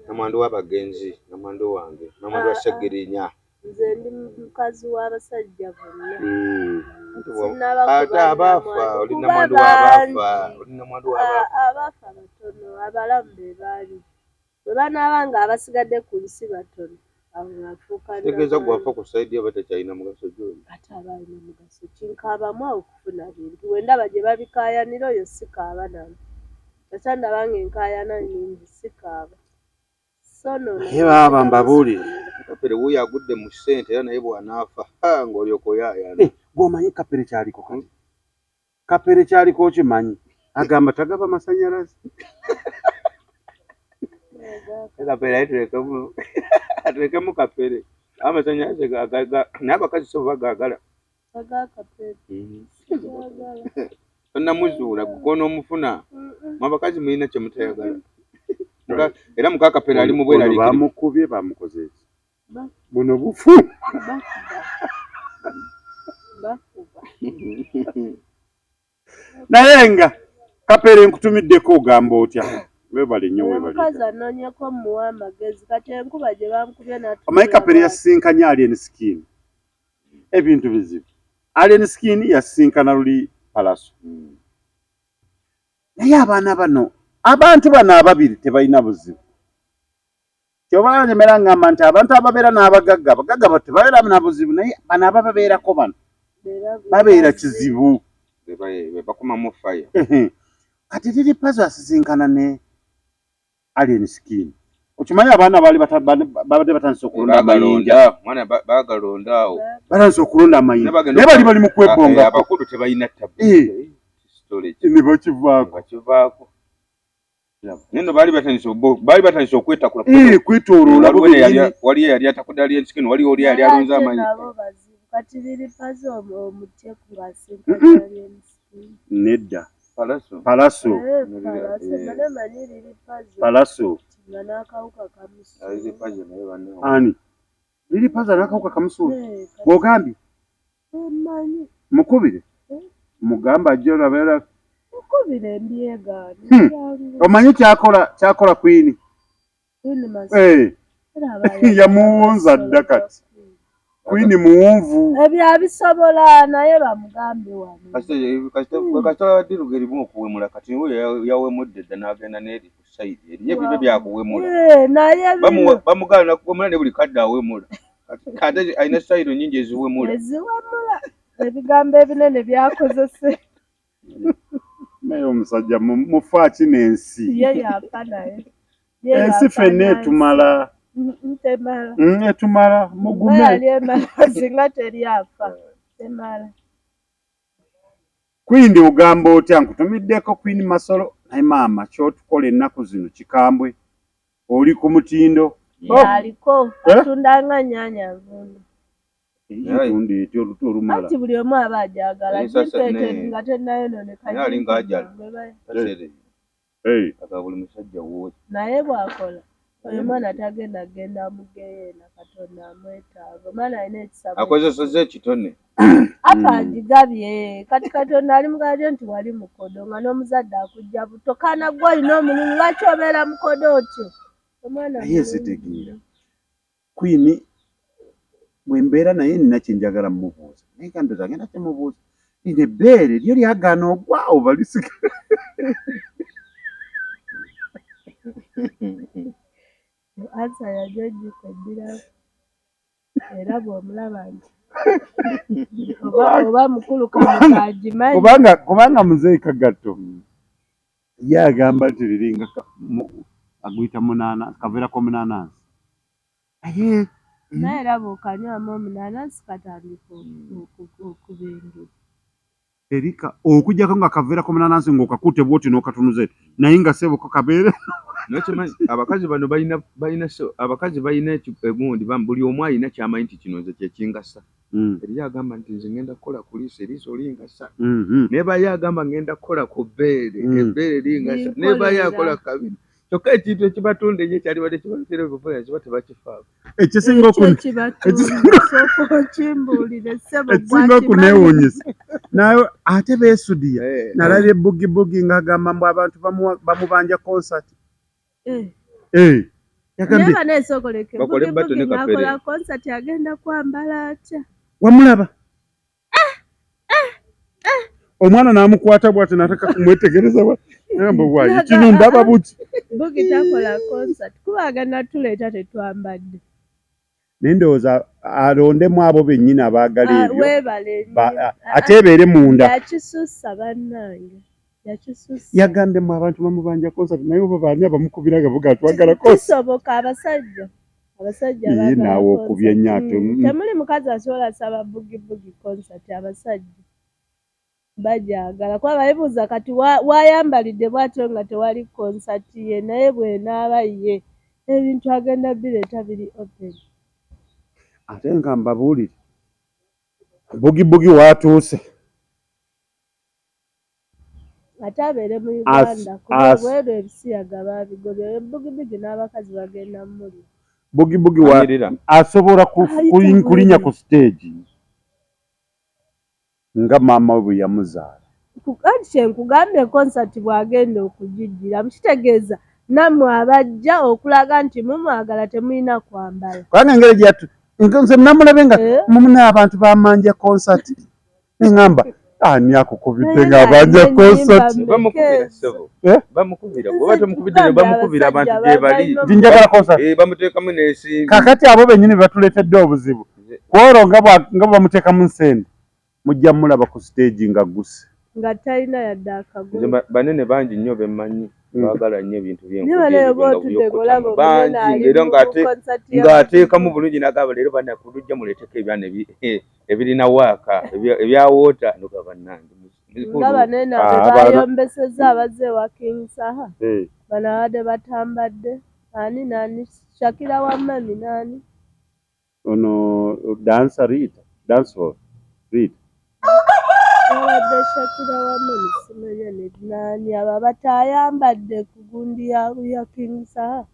namwandu w'abagenzi namwandu wange namwandu wa Segirinya nze ndi mukazi w'abasajja bonna ate abaafa oli namwandu w'abaafa abaafa batono abalamu be baali bwe banaaba nga abasigadde ku nsi batono tegeeza gwafa ku saidi oba tekyalina mugaso gyoli ate abaalina mugaso kinkaabamu awo okufuna bintu wendaba gye babikaayanira oyo sikaaba nano ate ndabanga enkaayana nnyingi sikaaba naye baaba mbabuulire kapere wuyo agudde mu ssente era naye bw'anaafa ng'olyoka oyaayana bw'omanyi kapere kyaliko kati kapere kyaliko okimanyi agamba tagaba masannyalaze kapere aye tulekemu kapere amasannyalaze naye abakazi so bagaagala tonnamuzuula gukonoomufuna mwabakazi mulina kye mutayagala era mukakapere ali mu bwerali bamukubye bamukoze eki buno bufu naye nga kapere nkutumiddeko ogamba otya webale nnyo omukazi anoonyeko muwa amagezi kati enkuba gye bamukubye omanyi kapere yasisinkanye Alien Skin ebintu bizibu Alien Skin yasisinkana luli Palaso naye abaana bano abantu bano ababiri tebalina buzibu kyoba nyemera ngamba nti abantu ababeera n'abagagga abagagga tebabeera na buzibu naye bano ababeerako bano babeera kizibu bakumamu faya kati tiri Pazo asisinkana ne Alien Skin okimanyi abaana baali babadde batandise okulonda amayinja bagalonda awo batandise okulonda amayinja naye bali mu kwebonga abakulu tebalina tabu ne bakivaako nino baali batandise okwetakula kwetooloola waliyo yali atakudde Alien Skin waliyo oli yali alonze amayinja kati liri Pazo omutyeku ng'asinkana Alien Skin nedda Palaso Palaso ani liri Pazo n'akawuka kamusuula bw'ogambye mukubire mugamba ajja olabeera mukubire mbyegaani omanyi kyakola Queen yamuwonza dda kati Queen muwunvu ebyo abisobola naye bamugambe wano kasita waddiruga erimu okuwemula kati yawemudde dda n'agenda n'eri ku sayidi eriyo ebyo byakuwemula bamugala nakuwemula ne buli kadde awemula kati alina sayiro nnyingi eziwemula ebigambo ebinene byakozese naye omusajja mufa ki n'ensi ye yafa naye ensi ffenna etumala. Ntemala. Etumala mugume. Yali emala singa teryafa. Temala. Queen ogamba otya nkutumiddeko Queen Masolo naye maama kyotukola ennaku zino kikambwe oli ku mutindo Yaliko atundanga nnyanya nvundu. Ekitundu ekyo olumala. Anti buli omu aba ajagala kimpete nga tennayononeka. Yali ng'ajala. Aka buli musajja wuwe. Naye bw'akola oyo mwana tagenda mugeyeena Katonda amwetaaga. Omwana alina ekisabo. Akozesezza ekitone. Akagigabye kati Katonda ali mugambye nti wali mukodo nga n'omuzadde akujja buto kaana gwe olina omululu lwaki obeera mukodo otyo? Naye zitegeera Queen bwe mbeera naye nina kye njagala mmubuuza naye kandoza agenda kyemubuuza lino ebbeere lyo lyagaana ogwa oba lisigala. Ansa yajojjika eddiraku era bw'omulaba nti oba mukulu kamukagimanyi. Kubanga muzeeyi Kagatto ye agamba nti liringa aguyita munaanansi kaveerako munaanansi. Naye era bw'okanywamu omunaanansi katandika okubengera. Erika okujjako nga kaveerako munaanansi ng'okakutte bw'oti n'okatunuza naye nga sebo kabeere. Nokimanyi abakazi bano abakazi balina egundi buli omu alina ky'amanyi nti kino nze kye kingasa. Eri agamba nti nze ngenda kukola ku liiso lingasa. Nebaye agamba ngenda kukola ku bbeere ebbeere lingasa. Nebaye akola kabiri. Kyokka ekintu ekibatunda ennyo kyalibadde kibatera okukola kiba tebakifaako. Ekisinga okuneewuunyisa naye ate beesudiya nalabye Boogie ng'agamba mbu abantu bamubanja concert. Neba neesokoleke Boogie ng'akola concert agenda kwambala atya? Wamulaba? Omwana n'amukwata bw'ati n'ataka kumwetegereza bw'ati kino ndaba buti. Boogie takola concert kuba agenda tuleeta tetwambadde. Naye ndowooza alondemu abo bennyini abaagala ebyo weebale ate ebeere munda. Yakisussa bannange. Yagambye mu abantu bamubanja concert naye oba baani abamukubira gavuga twagala concert. Kisoboka abasajja Ye naawe okubya ennyato. Temuli mukazi asobola saba Boogie concert abasajja bajagala kuba bayibuuza kati wayambalidde bw'atyo nga tewali concert ye naye bw'enaaba ye ebintu agenda bireeta biri open. Ate nga mbabuulire Boogie watuuse. Ate abeere mu Uganda kuba bweru ebisiyaga baabigobye Boogie n'abakazi bagenda muli. Boogie asobola kulinnya ku stage nga maama we bwe yamuzaala. Kati kyenkugambye concert bw'agenda okugijjira mukitegeeza nammwe abajja okulaga nti mumwagala temulina kwambala. Kubanga engeri gyatu nze namulabe nga mumuna abantu bamanja concert engamba ani akukubidde ng'abanja concert. Bamukubira oba temukubidde ne bamukubira abantu gye bali. Nti njagala concert. Bamuteekamu n'ensimbi. Kakati abo bennyini batuleetedde obuzibu. Kwolwo nga bamuteekamu nsende mujja mulaba ku stage nga gusse. Nga talina yadde akagoye. Banene bangi nnyo bemmanyi baagala nnyo ebintu by'enkujja bangi era ng'ateekamu bulungi n'agamba leero bannakulujja muleeteko ebyana ebirina waaka ebyawoota nogaba bannange. Nga banene bayombesezza abazze wa King Saha bano abadde batambadde ani Shakira Wamani nani? Ono dancer Rita. Abadde Shakira Wamani simanya ne nani aba batayambadde ku gundi ya King Saha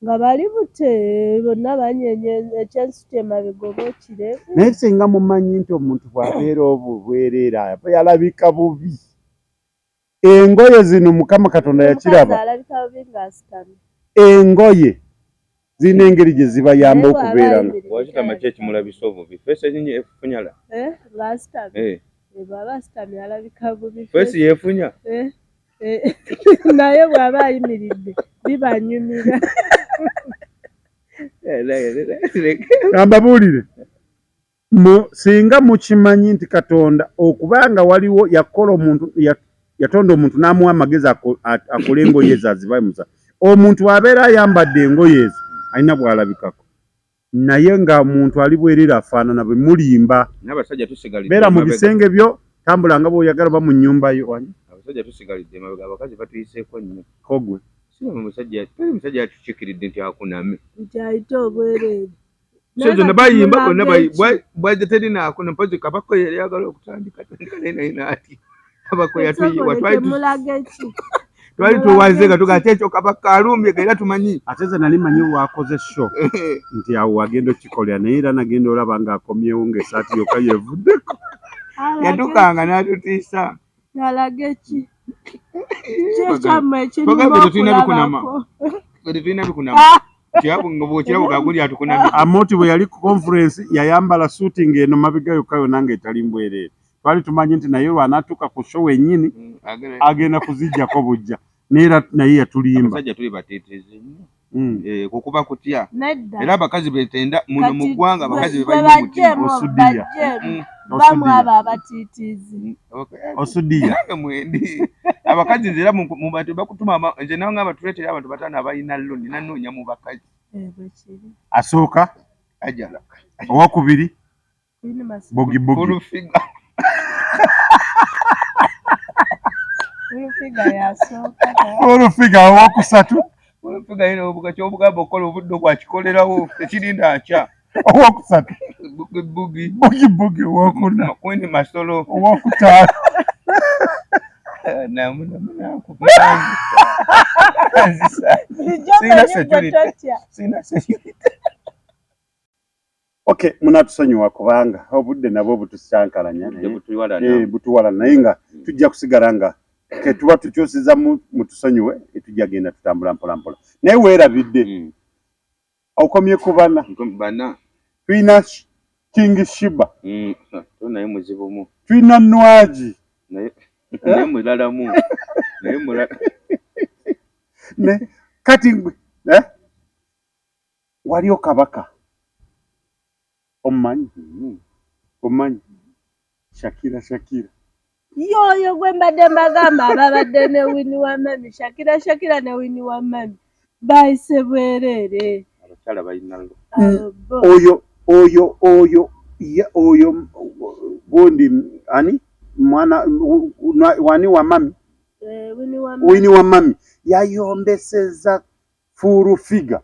nga bali bute bonna banyenye ekyensuti emabega oba ekire. Naye singa mumanyi nti omuntu bw'abeera obubwereera yalabika bubi. Engoye zino Mukama Katonda yakiraba. Engoye zirina engeri gye zibayamba okubeera nga. Wakitama ki ekimulabisa obubi? Feesi enyinyi efunyala? Ng'asitamye. Bw'aba asitamye alabika bubi. Feesi yeefunya? Naye bw'aba ayimiridde bibanyumira. Ambabuulire singa mukimanyi nti Katonda okubanga waliwo yakola omuntu yatonda omuntu n'amuwa amagezi akole engoye ze azibamusa omuntu abeera ayambadde engoye ezo alina bw'alabikako naye nga muntu ali bwerera afaanana bwe mulimba n'abasajja tusigalidde beera mu bisenge byo tambula nga bw'oyagala ba mu nnyumba yo abasajja tusigalidde emabega abakazi batuyiseeko nnyo kogwe omusajja yatukikiridde nti akuname nti ayite obwereere so zonna bayimba bonna bwajja terinaakuna mpozi kabako yali ayagala okutandika naye ati kabako twali tuwaze nga tugaa kyekyo kabaka alumbye era tumanyi ate ze nali manyi waakoze sho nti awo wagenda okikolera naye era nagenda olaba ng'akomyewo ng'esaati yokka yeevuddeko yatukanga n'atutiisa alaga ki kyekyammwe ekirimu tulina bikunama bwokirabo gaguli atukunamye Amoti bwe yali ku conference yayambala suuti ng'eno mabega yokka yonna ng'etali mbwereere twali tumanyi nti naye lw'anaatuuka ku show wennyini agenda kuziggyako bujja neera naye yatulimba abasajja tuli batiitiizi nnyo kukuba kutya era abakazi betenda muno mu ggwanga abakazi bebalina omutima bamu abo abatiitiizi osudiya nange mwendi abakazi nze era mu bantu bakutuma nze nawe ngamba tuleetera abantu bataano abalina londi nanoonya mu bakazi asooka ajala owokubiri bogibogi olufiga olufiga owokusatu olufiga yino obuga kyobugamba okukola obudde bwakikolerawo tekirinda akya owokusatu bugi owokuna kweni masolo owokutaano Okay, munatusonyiwa kubanga obudde nabwo butusyankalanya butuwala naye nga tujja kusigala nga ketuba tukyusiza mutusonyiwe etujja genda tutambula mpolampola naye weerabidde okomye ku bana tulina King Shiba naye muzibumu tulina Nwaji naye mulalamu naye mulala kati waliyo kabaka omanyi Shakira yoyo gwe mbadde mbagamba ababadde ne Winnie Wamami Shakira ne Winnie Wamami bayise bwereere abakyala balina oyo gundi ani mwana wani Wamami Winnie Wamami yayombeseza full figure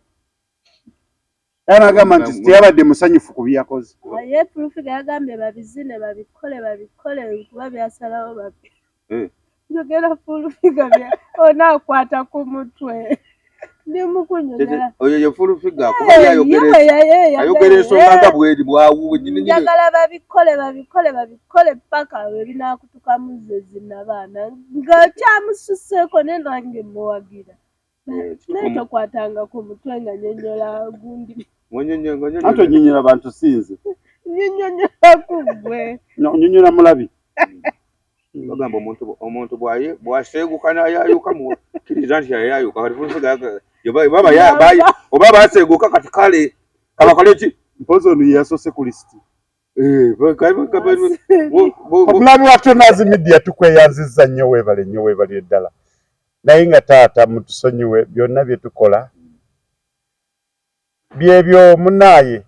Anagamba nti teyabadde musanyufu ku byakoze. Ye Prufiga yagambye babizine babikole kuba byasalawo babi. Njogera Prufiga onaakwata ku mutwe. Ndi mukunyogera. Oyo ye Prufiga kuba ayogera ensonga nga bweri bwawu nyine. Njagala babikole paka we binaakutukamu ze zinabaana. Nga kyamususeeko nenange muwagira. Neto kwatanga ku mutwe nga nyonyola gundi. Ato nyonyola bantu sinze. Nyonyola kugwe. Nyonyola mulabi. Bagamba omuntu bwaseeguka n'ayayuka mu kirizanti yayayuka kati Prufiga baba aseeguka kati kale kabakole ki mpozo ono yasose ku listi. Omulabi wa Tonazi Media tukweyanzizza nnyo weebale ddala. Naye nga taata mutusonyiwe byonna bye tukola byebyo munaaye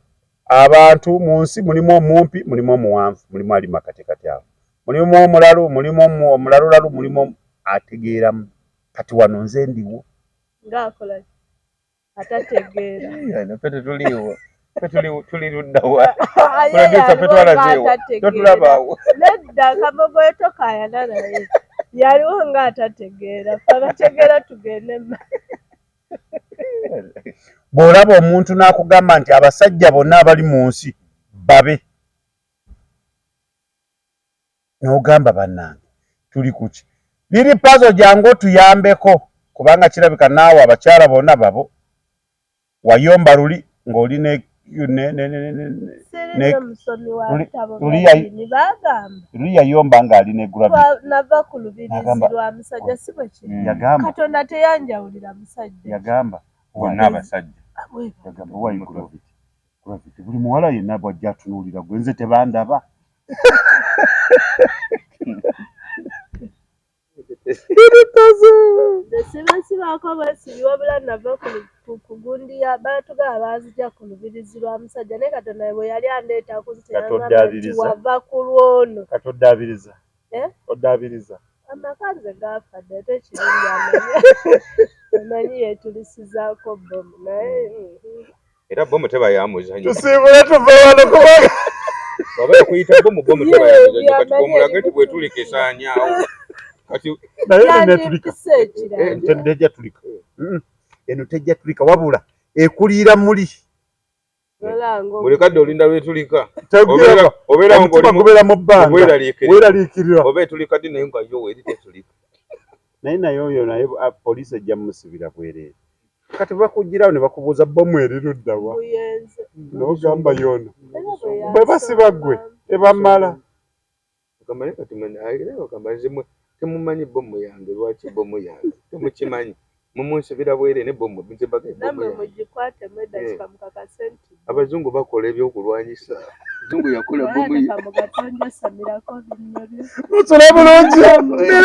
abantu mu nsi mulimu omumpi mulimu omuwanvu mulimu ali makatikati awo mulimu omulalu mulimu omulalulalu mulimu ategeeramu kati wano nze ndiwo ng'akola atategeera ffe tetuliwo tuli luddawa producer ffe twalazeewo totulabaawo nedda Kabogoye tokaayana naye yaliwo ng'atategeera ffe abategeera tugende bw'olaba omuntu n'akugamba nti abasajja bonna abali mu nsi babe n'ogamba bannange tuli kuki liri pazo jangu otuyambeko kubanga kirabika naawe abakyala bonna babo wayomba luli ng'oli luli yayomba ng'ali nava ku lubirizi lwa musajja si bwe kiri Katonda teyanjawulira musajja yagamba bonna abasajja yagamba wayi Gravity buli muwala yenna bw'ajja atunuulira gwe nze tebandaba Sibaako bwesiri wabula nava kugundiya baatugaba baazija ku lubirizi lwa musajja naye Katonda bwe yali andeeta kuziteyaŋŋamba nti wava ku lwono. Kati oddaabiriza. Eh? Oddaabiriza. Amaka nze gaafadde ate ekirungi amanyi yeetulisizaako bomu naye era bomu teba yamuzanyo. Tusiibule tuve wano kubanga. Baba yakuyita bomu teba yamuzanyo kati omulage nti bwe tulikesaanyaawo. Kati naye netulika. Tejja tulika. Eno tejja tulika wabula ekulira muli. Buli kadde olinda lwetulika. Obeera ng'oli mu bbanga. Weeraliikirira. Oba etulika ddi naye nga yo weeri tetulika. Naye oyo naye poliisi ejja mmusibira bwereere. Kati bakugirawo ne bakubuuza bomu eri ludda wa. N'ogamba yono. Bwe basiba ggwe tebamala. Okamale kati okamazimwe temumanyi bomu yange lwaki bomu yange temukimanyi. Mumunsibira bwere ne bomu nzibage bomu. Abazungu bakola ebyokulwanyisa. Abazungu yakola bomu. Mugatonja samirako binyo byo. Osula bulungi.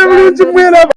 Bulungi mwera.